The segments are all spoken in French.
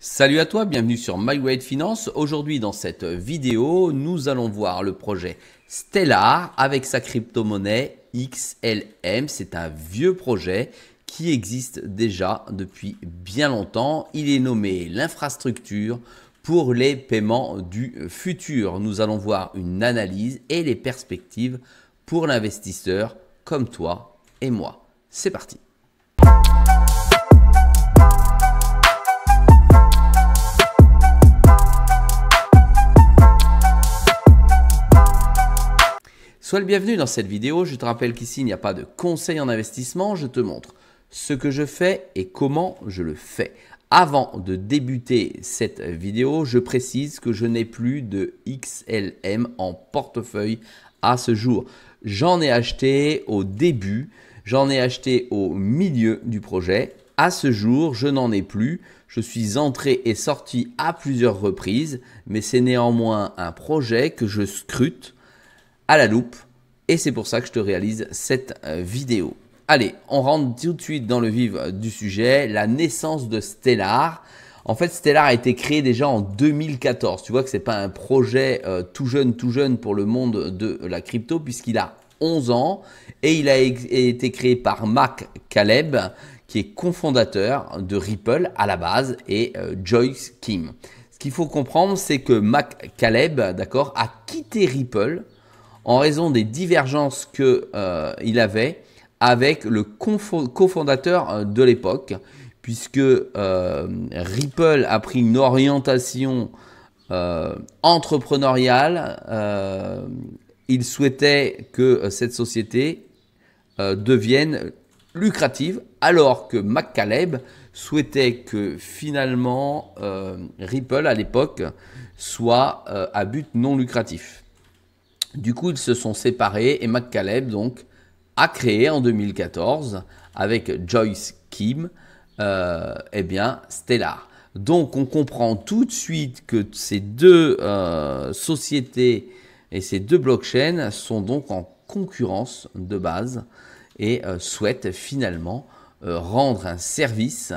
Salut à toi, bienvenue sur MyWay Finance. Aujourd'hui dans cette vidéo, nous allons voir le projet Stellar avec sa crypto-monnaie XLM. C'est un vieux projet qui existe déjà depuis bien longtemps. Il est nommé l'infrastructure pour les paiements du futur. Nous allons voir une analyse et les perspectives pour l'investisseur comme toi et moi. C'est parti. Sois le bienvenu dans cette vidéo. Je te rappelle qu'ici, il n'y a pas de conseil en investissement. Je te montre ce que je fais et comment je le fais. Avant de débuter cette vidéo, je précise que je n'ai plus de XLM en portefeuille à ce jour. J'en ai acheté au début, j'en ai acheté au milieu du projet. À ce jour, je n'en ai plus. Je suis entré et sorti à plusieurs reprises, mais c'est néanmoins un projet que je scrute à la loupe et c'est pour ça que je te réalise cette vidéo. Allez, on rentre tout de suite dans le vif du sujet, la naissance de Stellar. En fait, Stellar a été créé déjà en 2014. Tu vois que ce n'est pas un projet tout jeune pour le monde de la crypto puisqu'il a 11 ans et il a été créé par Mac Caleb qui est cofondateur de Ripple à la base et Joyce Kim. Ce qu'il faut comprendre, c'est que Mac Caleb, d'accord, a quitté Ripple en raison des divergences qu'il avait avec le cofondateur de l'époque, puisque Ripple a pris une orientation entrepreneuriale. Il souhaitait que cette société devienne lucrative, alors que Mac Caleb souhaitait que finalement Ripple à l'époque soit à but non lucratif. Du coup, ils se sont séparés et Mac Caleb donc a créé en 2014 avec Joyce Kim Stellar. Donc, on comprend tout de suite que ces deux sociétés et ces deux blockchains sont donc en concurrence de base et souhaitent finalement rendre un service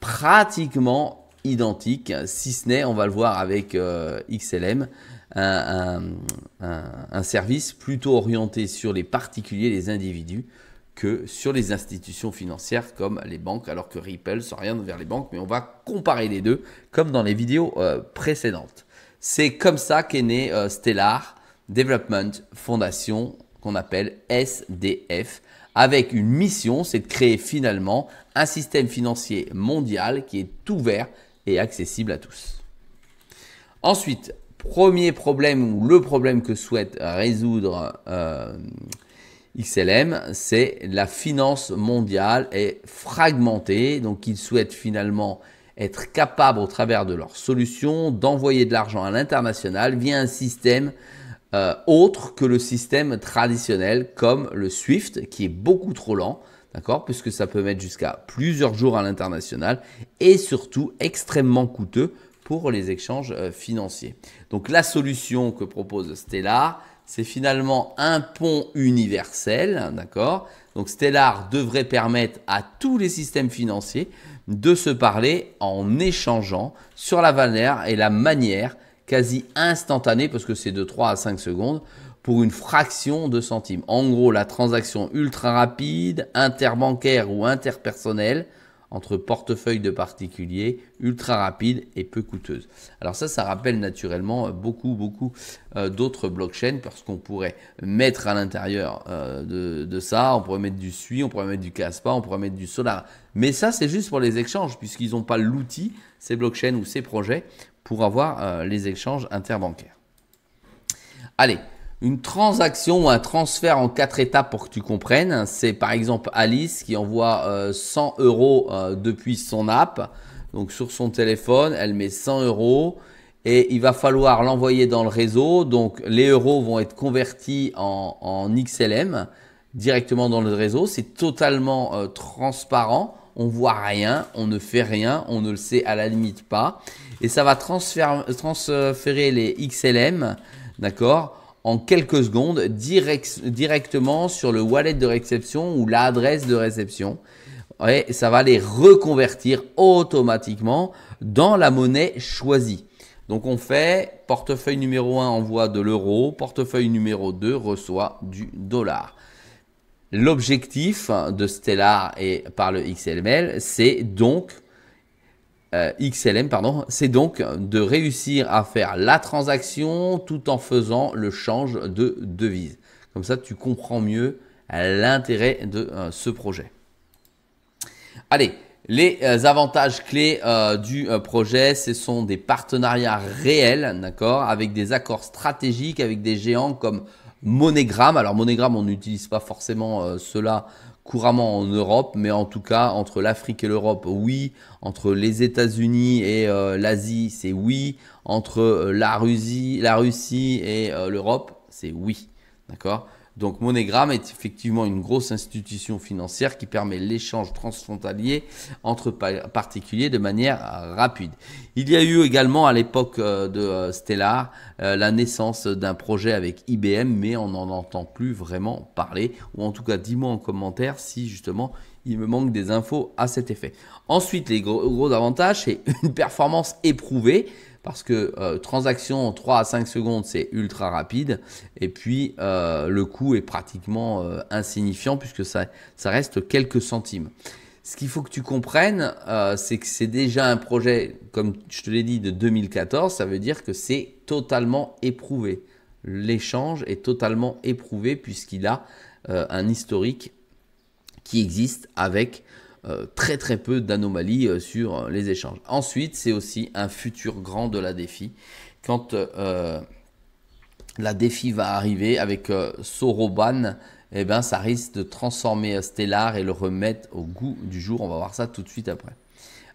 pratiquement identique, si ce n'est, on va le voir avec XLM, un service plutôt orienté sur les particuliers, les individus, que sur les institutions financières comme les banques, alors que Ripple s'oriente vers les banques, mais on va comparer les deux comme dans les vidéos précédentes. C'est comme ça qu'est né Stellar Development Foundation, qu'on appelle SDF, avec une mission, c'est de créer finalement un système financier mondial qui est ouvert et accessible à tous. Ensuite, premier problème ou le problème que souhaite résoudre XLM, c'est la finance mondiale est fragmentée. Donc, ils souhaitent finalement être capables au travers de leurs solutions d'envoyer de l'argent à l'international via un système autre que le système traditionnel comme le SWIFT qui est beaucoup trop lent. D'accord, puisque ça peut mettre jusqu'à plusieurs jours à l'international et surtout extrêmement coûteux pour les échanges financiers. Donc la solution que propose Stellar, c'est finalement un pont universel, d'accord? Donc Stellar devrait permettre à tous les systèmes financiers de se parler en échangeant sur la valeur et la manière quasi instantanée, parce que c'est de 3 à 5 secondes, pour une fraction de centimes. En gros, la transaction ultra rapide, interbancaire ou interpersonnelle, entre portefeuilles de particuliers, ultra rapide et peu coûteuse. Alors ça rappelle naturellement beaucoup d'autres blockchains parce qu'on pourrait mettre à l'intérieur de ça, on pourrait mettre du SUI, on pourrait mettre du Caspa, on pourrait mettre du Solar. Mais ça, c'est juste pour les échanges puisqu'ils n'ont pas l'outil, ces blockchains ou ces projets, pour avoir les échanges interbancaires. Allez. Une transaction ou un transfert en 4 étapes pour que tu comprennes, c'est par exemple Alice qui envoie 100 € depuis son app, donc sur son téléphone, elle met 100 € et il va falloir l'envoyer dans le réseau, donc les euros vont être convertis en XLM directement dans le réseau, c'est totalement transparent, on voit rien, on ne fait rien, on ne le sait à la limite pas et ça va transférer les XLM, d'accord, en quelques secondes directement sur le wallet de réception ou l'adresse de réception et ça va les reconvertir automatiquement dans la monnaie choisie. Donc on fait portefeuille numéro 1 envoie de l'euro, portefeuille numéro 2 reçoit du dollar. L'objectif de Stellar et par le XLM, c'est donc c'est donc de réussir à faire la transaction tout en faisant le change de devise. Comme ça, tu comprends mieux l'intérêt de ce projet. Allez, les avantages clés du projet, ce sont des partenariats réels, d'accord, avec des accords stratégiques avec des géants comme MoneyGram. Alors MoneyGram, on n'utilise pas forcément cela couramment en Europe, mais en tout cas entre l'Afrique et l'Europe, oui. Entre les États-Unis et l'Asie, c'est oui. Entre la Russie et l'Europe, c'est oui, d'accord. Donc MoneyGram est effectivement une grosse institution financière qui permet l'échange transfrontalier entre particuliers de manière rapide. Il y a eu également à l'époque de Stellar la naissance d'un projet avec IBM, mais on n'en entend plus vraiment parler. Ou en tout cas, dis-moi en commentaire si justement il me manque des infos à cet effet. Ensuite, les gros avantages, c'est une performance éprouvée. Parce que transaction en 3 à 5 secondes, c'est ultra rapide. Et puis, le coût est pratiquement insignifiant puisque ça reste quelques centimes. Ce qu'il faut que tu comprennes, c'est que c'est déjà un projet, comme je te l'ai dit, de 2014. Ça veut dire que c'est totalement éprouvé. L'échange est totalement éprouvé puisqu'il a un historique qui existe avec très très peu d'anomalies sur les échanges. Ensuite, c'est aussi un futur grand de la défi. Quand la défi va arriver avec Soroban, eh ben, ça risque de transformer Stellar et le remettre au goût du jour. On va voir ça tout de suite après.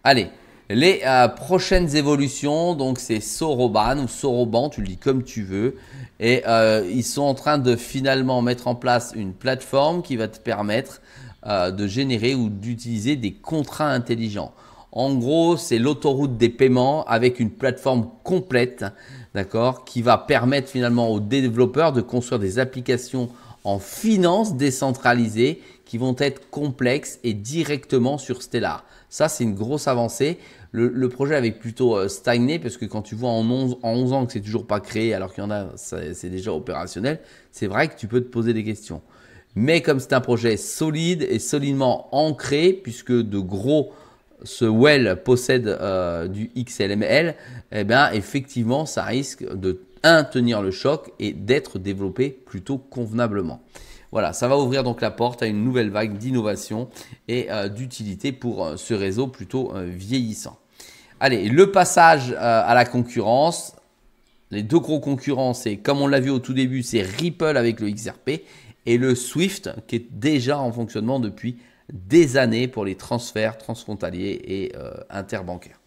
Allez, les prochaines évolutions, donc c'est Soroban ou Soroban, tu le dis comme tu veux. Et ils sont en train de finalement mettre en place une plateforme qui va te permettre de générer ou d'utiliser des contrats intelligents. En gros, c'est l'autoroute des paiements avec une plateforme complète, d'accord, qui va permettre finalement aux développeurs de construire des applications en finance décentralisées qui vont être complexes et directement sur Stellar. Ça, c'est une grosse avancée. Le projet avait plutôt stagné parce que quand tu vois en 11 ans que c'est toujours pas créé alors qu'il y en a, c'est déjà opérationnel, c'est vrai que tu peux te poser des questions. Mais comme c'est un projet solide et solidement ancré, puisque de gros, ce Well possède du XLML, eh bien, effectivement, ça risque de tenir le choc et d'être développé plutôt convenablement. Voilà, ça va ouvrir donc la porte à une nouvelle vague d'innovation et d'utilité pour ce réseau plutôt vieillissant. Allez, le passage à la concurrence. Les deux gros concurrents, c'est comme on l'a vu au tout début, c'est Ripple avec le XRP et le Swift qui est déjà en fonctionnement depuis des années pour les transferts transfrontaliers et interbancaires.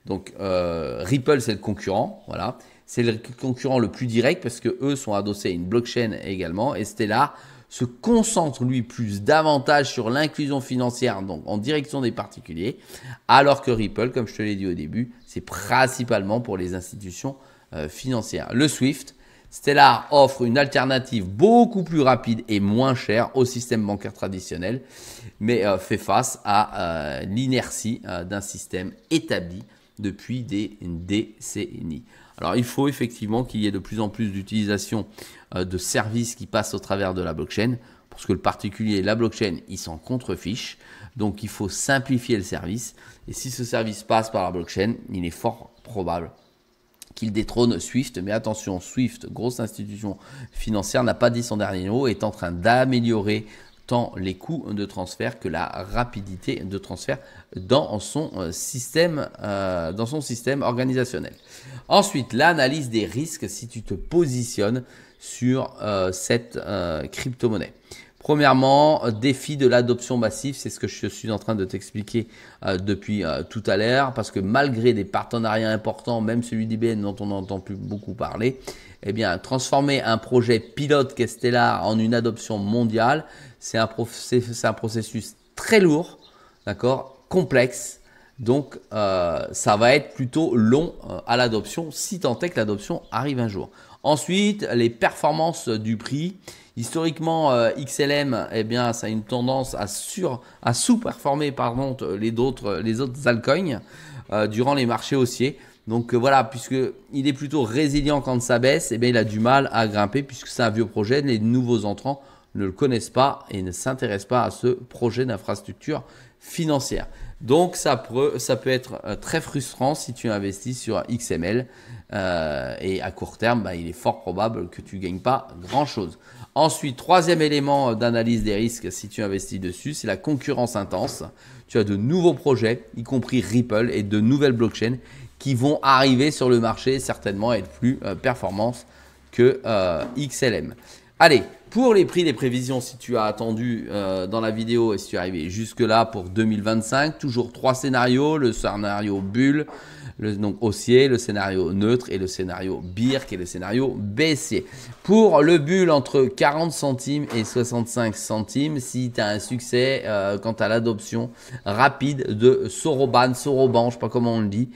Donc Ripple, c'est le concurrent, voilà. C'est le concurrent le plus direct parce que eux sont adossés à une blockchain également. Et Stellar se concentre lui plus davantage sur l'inclusion financière, donc en direction des particuliers, alors que Ripple, comme je te l'ai dit au début, c'est principalement pour les institutions financières. Le Swift, Stellar offre une alternative beaucoup plus rapide et moins chère au système bancaire traditionnel, mais fait face à l'inertie d'un système établi depuis des décennies. Alors, il faut effectivement qu'il y ait de plus en plus d'utilisation de services qui passent au travers de la blockchain, parce que le particulier, la blockchain, il s'en contrefiche. Donc, il faut simplifier le service. Et si ce service passe par la blockchain, il est fort probable qu'il détrône Swift. Mais attention, Swift, grosse institution financière, n'a pas dit son dernier mot, est en train d'améliorer tant les coûts de transfert que la rapidité de transfert dans son système organisationnel. Ensuite, l'analyse des risques si tu te positionnes sur cette crypto-monnaie. Premièrement, défi de l'adoption massive, c'est ce que je suis en train de t'expliquer depuis tout à l'heure, parce que malgré des partenariats importants, même celui d'IBM dont on n'entend plus beaucoup parler, eh bien, transformer un projet pilote qu'est Stellar en une adoption mondiale, c'est un processus très lourd, d'accord, complexe. Donc, ça va être plutôt long à l'adoption, si tant est que l'adoption arrive un jour. Ensuite, les performances du prix. Historiquement, XLM, eh bien, ça a une tendance à sous-performer pardon, les autres altcoins durant les marchés haussiers. Donc voilà, puisqu'il est plutôt résilient quand ça baisse, eh bien, il a du mal à grimper puisque c'est un vieux projet. Les nouveaux entrants ne le connaissent pas et ne s'intéressent pas à ce projet d'infrastructure financière. Donc ça peut être très frustrant si tu investis sur XML et à court terme, il est fort probable que tu ne gagnes pas grand-chose. Ensuite, troisième élément d'analyse des risques si tu investis dessus, c'est la concurrence intense. Tu as de nouveaux projets, y compris Ripple et de nouvelles blockchains qui vont arriver sur le marché, certainement être plus performantes que XLM. Allez, pour les prix des prévisions, si tu as attendu dans la vidéo et si tu es arrivé jusque-là pour 2025, toujours 3 scénarios, le scénario bulle, donc haussier, le scénario neutre et le scénario bear qui est le scénario baissier. Pour le bulle entre 40 centimes et 65 centimes, si tu as un succès quant à l'adoption rapide de Soroban, je ne sais pas comment on le dit,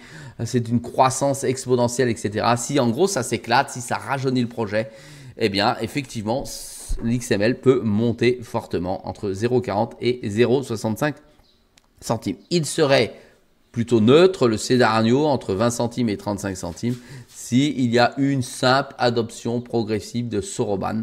c'est une croissance exponentielle, etc. Si en gros ça s'éclate, si ça rajeunit le projet, eh bien effectivement l'XML peut monter fortement entre 0,40 et 0,65 centimes. Il serait plutôt neutre le scénario entre 20 centimes et 35 centimes s'il y a une simple adoption progressive de Soroban.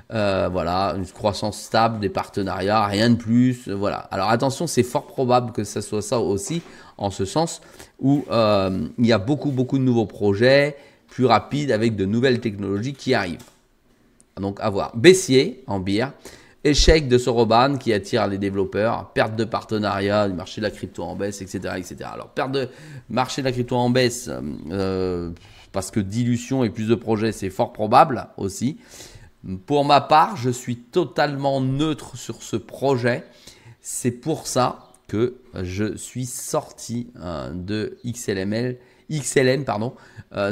Voilà, une croissance stable des partenariats, rien de plus. Voilà. Alors attention, c'est fort probable que ça soit ça aussi, en ce sens où il y a beaucoup de nouveaux projets plus rapides avec de nouvelles technologies qui arrivent. Donc à voir. Baissier en bear, échec de Soroban qui attire les développeurs, perte de partenariat du marché de la crypto en baisse, etc. etc. Alors perte de marché de la crypto en baisse parce que dilution et plus de projets, c'est fort probable aussi. Pour ma part, je suis totalement neutre sur ce projet. C'est pour ça que je suis sorti de XLM, pardon.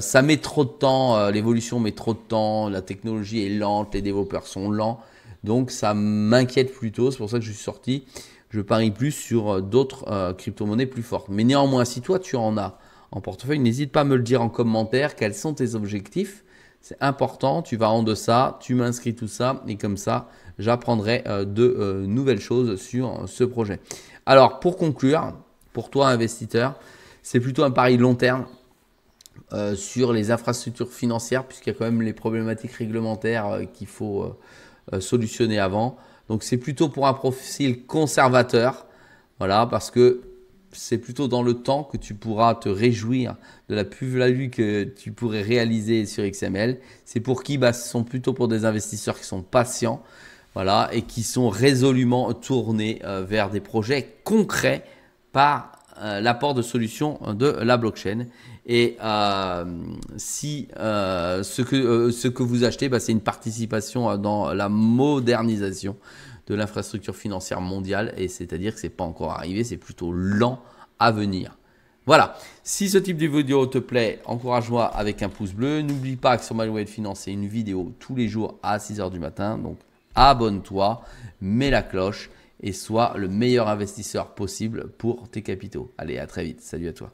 Ça met trop de temps, l'évolution met trop de temps, la technologie est lente, les développeurs sont lents. Donc ça m'inquiète plutôt, c'est pour ça que je suis sorti. Je parie plus sur d'autres crypto-monnaies plus fortes. Mais néanmoins, si toi tu en as en portefeuille, n'hésite pas à me le dire en commentaire. Quels sont tes objectifs? C'est important, tu vas en deçà, tu m'inscris tout ça et comme ça, j'apprendrai de nouvelles choses sur ce projet. Alors pour conclure, pour toi investisseur, c'est plutôt un pari long terme sur les infrastructures financières puisqu'il y a quand même les problématiques réglementaires qu'il faut solutionner avant. Donc c'est plutôt pour un profil conservateur, voilà, parce que c'est plutôt dans le temps que tu pourras te réjouir de la plus-value que tu pourrais réaliser sur XML. C'est pour qui? Ce sont plutôt pour des investisseurs qui sont patients, voilà, et qui sont résolument tournés vers des projets concrets par l'apport de solutions de la blockchain. Et si ce que vous achetez, c'est une participation dans la modernisation de l'infrastructure financière mondiale, et c'est-à-dire que ce n'est pas encore arrivé, c'est plutôt lent à venir. Voilà, si ce type de vidéo te plaît, encourage-moi avec un pouce bleu. N'oublie pas que sur MyWealth Finance, c'est une vidéo tous les jours à 6 h du matin. Donc abonne-toi, mets la cloche et sois le meilleur investisseur possible pour tes capitaux. Allez, à très vite. Salut à toi.